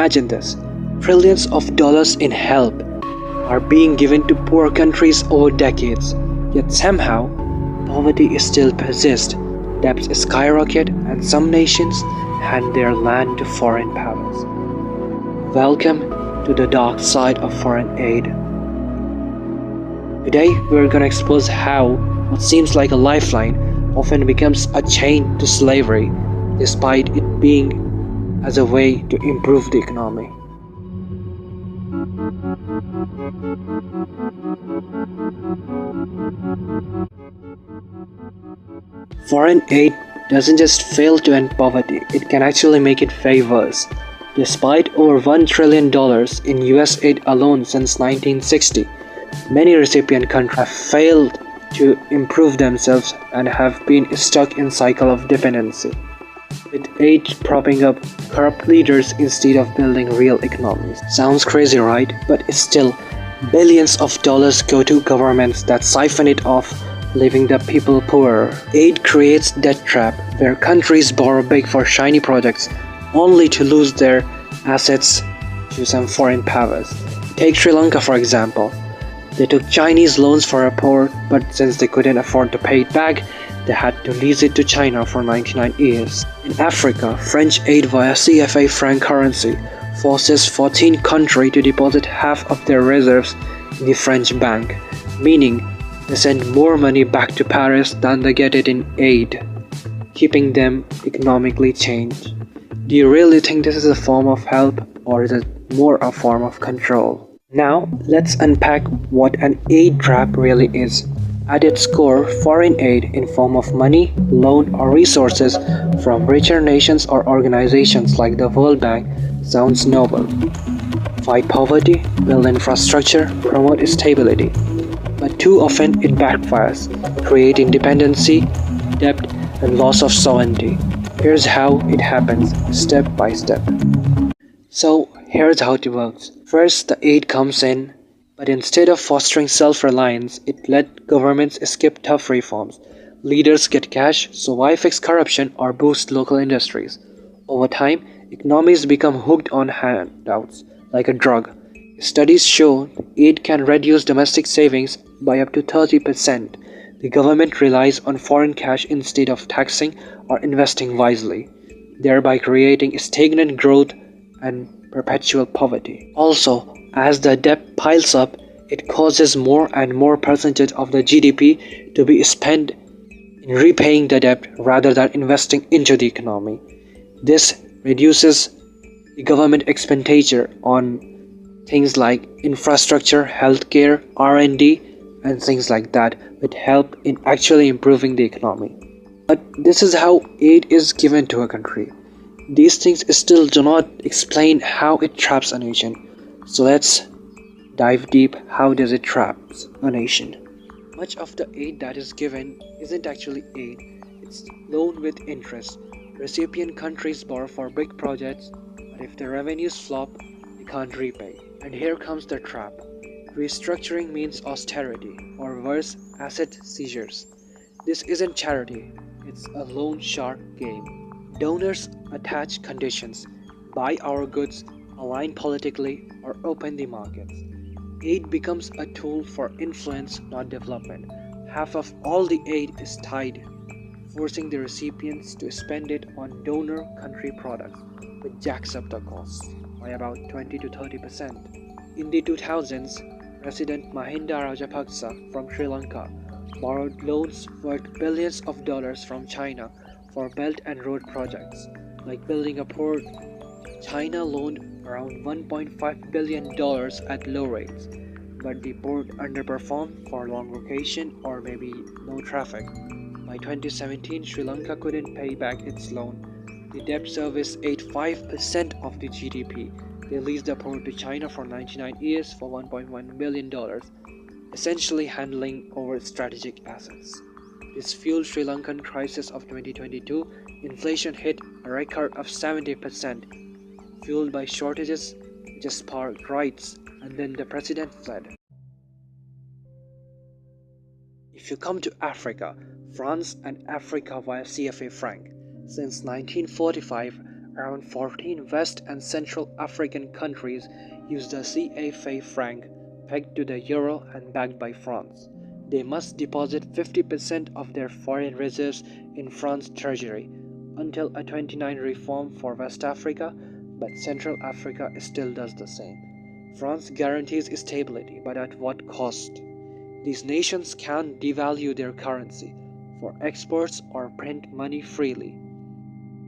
Imagine this, trillions of dollars in help are being given to poor countries over decades, yet somehow poverty is still persists, debts skyrocket, and some nations hand their land to foreign powers. Welcome to the dark side of foreign aid. Today we're gonna expose how what seems like a lifeline often becomes a chain to slavery, despite it being as a way to improve the economy. Foreign aid doesn't just fail to end poverty, it can actually make it way worse. Despite over $1 trillion in US aid alone since 1960, many recipient countries have failed to improve themselves and have been stuck in a cycle of dependency, with aid propping up corrupt leaders instead of building real economies. Sounds crazy, right? But it's still, billions of dollars go to governments that siphon it off, leaving the people poorer. Aid creates debt trap where countries borrow big for shiny projects only to lose their assets to some foreign powers. Take Sri Lanka for example. They took Chinese loans for a port, but since they couldn't afford to pay it back, they had to lease it to China for 99 years. In Africa, French aid via CFA franc currency forces 14 countries to deposit half of their reserves in the French bank, meaning they send more money back to Paris than they get it in aid, keeping them economically changed. Do you really think this is a form of help, or is it more a form of control? Now, let's unpack what an aid trap really is. At its core, foreign aid in form of money, loan, or resources from richer nations or organizations like the World Bank sounds noble. Fight poverty, build infrastructure, promote stability. But too often it backfires, creating dependency, debt, and loss of sovereignty. Here's how it happens, step by step. So here's how it works. First, the aid comes in, but instead of fostering self-reliance, it let governments skip tough reforms. Leaders get cash, so why fix corruption or boost local industries? Over time, economies become hooked on handouts, like a drug. Studies show aid can reduce domestic savings by up to 30%. The government relies on foreign cash instead of taxing or investing wisely, thereby creating stagnant growth and perpetual poverty. Also, as the debt piles up, it causes more and more percentage of the GDP to be spent in repaying the debt rather than investing into the economy. This reduces the government expenditure on things like infrastructure, healthcare, R&D, and things like that, which help in actually improving the economy. But this is how aid is given to a country. These things still do not explain how it traps a nation. So let's dive deep. How does it trap a nation? Much of the aid that is given isn't actually aid, it's loan with interest. Recipient countries borrow for big projects, but if the revenues flop, they can't repay. And here comes the trap. Restructuring means austerity, or worse, asset seizures. This isn't charity, it's a loan shark game. Donors attach conditions, buy our goods, align politically, or open the markets. Aid becomes a tool for influence, not development. Half of all the aid is tied, forcing the recipients to spend it on donor country products, which jacks up the costs by about 20 to 30%. In the 2000s, President Mahinda Rajapaksa from Sri Lanka borrowed loans worth billions of dollars from China for Belt and Road projects, like building a port. China loaned around $1.5 billion at low rates, but the port underperformed for long vacation or maybe no traffic. By 2017, Sri Lanka couldn't pay back its loan. The debt service ate 5% of the GDP. They leased the port to China for 99 years for $1.1 billion, essentially handling over strategic assets. This fueled Sri Lankan crisis of 2022. Inflation hit a record of 70%, fueled by shortages which sparked riots, and then the president fled. If you come to Africa, France and Africa via CFA franc. Since 1945, Around 14 West and Central African countries use the CFA franc, pegged to the euro and backed by France. They must deposit 50% of their foreign reserves in France's treasury until a 29 reform for West Africa, but Central Africa still does the same. France guarantees stability, but at what cost? These nations can't devalue their currency for exports or print money freely.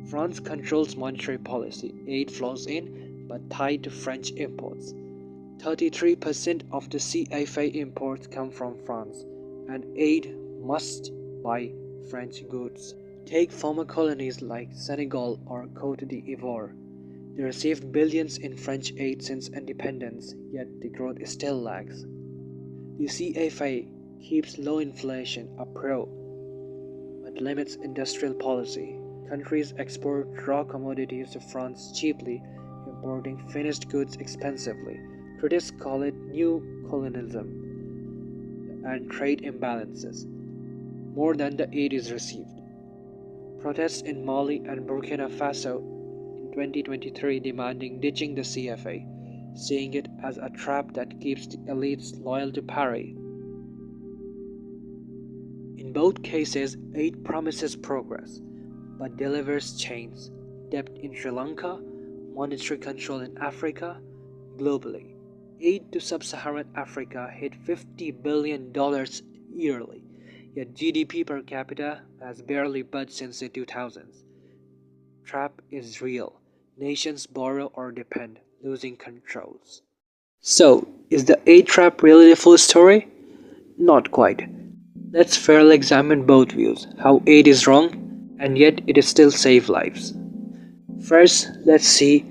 France controls monetary policy. Aid flows in, but tied to French imports. 33% of the CFA imports come from France, and aid must buy French goods. Take former colonies like Senegal or Côte d'Ivoire. They received billions in French aid since independence, yet the growth still lags. The CFA keeps low inflation a pro, but limits industrial policy. Countries export raw commodities to France cheaply, importing finished goods expensively. Critics call it new colonialism and trade imbalances, more than the aid is received. Protests in Mali and Burkina Faso in 2023 demanding ditching the CFA, seeing it as a trap that keeps the elites loyal to Paris. In both cases, aid promises progress, but delivers chains, debt in Sri Lanka, monetary control in Africa, globally. Aid to sub-Saharan Africa hit $50 billion yearly, yet GDP per capita has barely budged since the 2000s. Trap is real. Nations borrow or depend, losing controls. So, is the aid trap really the full story? Not quite. Let's fairly examine both views, how aid is wrong, and yet it still saves lives. First, let's see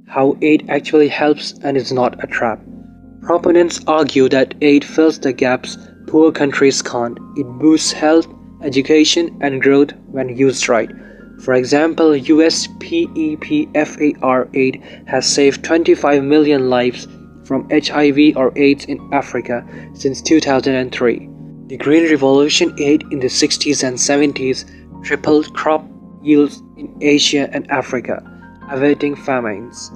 how aid actually helps and is not a trap. Proponents argue that aid fills the gaps poor countries can't. It boosts health, education, and growth when used right. For example, US PEPFAR aid has saved 25 million lives from HIV or AIDS in Africa since 2003. The Green Revolution aid in the 60s and 70s tripled crop yields in Asia and Africa, averting famines.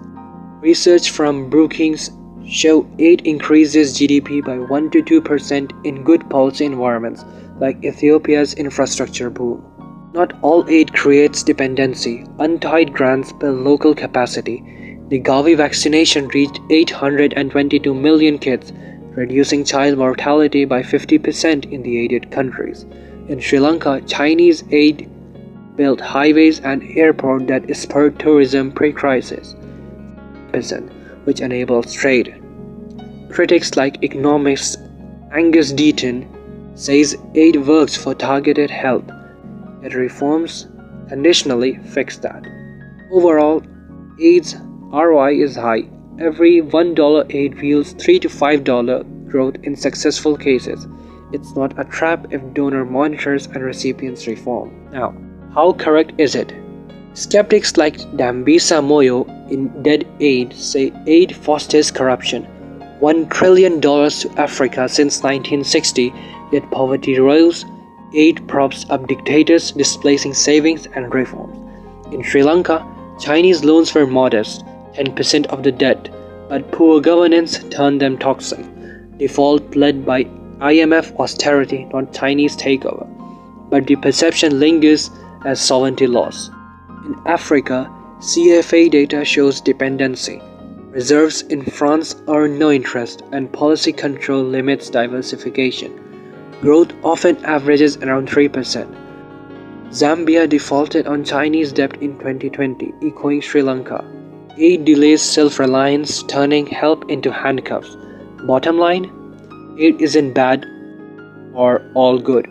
Research from Brookings show aid increases GDP by 1 to 2% in good policy environments like Ethiopia's infrastructure boom. Not all aid creates dependency. Untied grants build local capacity. The Gavi vaccination reached 822 million kids, reducing child mortality by 50% in the aided countries. In Sri Lanka, Chinese aid built highways and airports that spurred tourism pre-crisis, which enables trade. Critics like economist Angus Deaton says aid works for targeted help, yet reforms conditionally fix that. Overall, aid's ROI is high. Every $1 aid yields $3 to $5 growth in successful cases. It's not a trap if donor monitors and recipients reform. Now, how correct is it? Skeptics like Dambisa Moyo in Dead Aid say aid fosters corruption. $1 trillion to Africa since 1960, yet poverty rose. Aid props up dictators, displacing savings and reforms. In Sri Lanka, Chinese loans were modest, 10% of the debt, but poor governance turned them toxic. Default led by IMF austerity, not Chinese takeover. But the perception lingers as sovereignty loss. In Africa, CFA data shows dependency. Reserves in France earn no interest, and policy control limits diversification. Growth often averages around 3%. Zambia defaulted on Chinese debt in 2020, echoing Sri Lanka. Aid delays self-reliance, turning help into handcuffs. Bottom line, aid isn't bad or all good.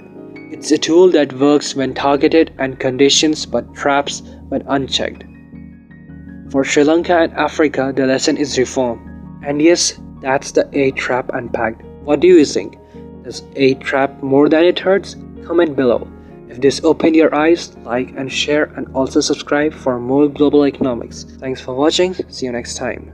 It's a tool that works when targeted and conditions, but traps when unchecked. For Sri Lanka and Africa, the lesson is reform. And yes, that's the aid trap unpacked. What do you think? Does aid trap more than it hurts? Comment below. If this opened your eyes, like and share, and also subscribe for more global economics. Thanks for watching. See you next time.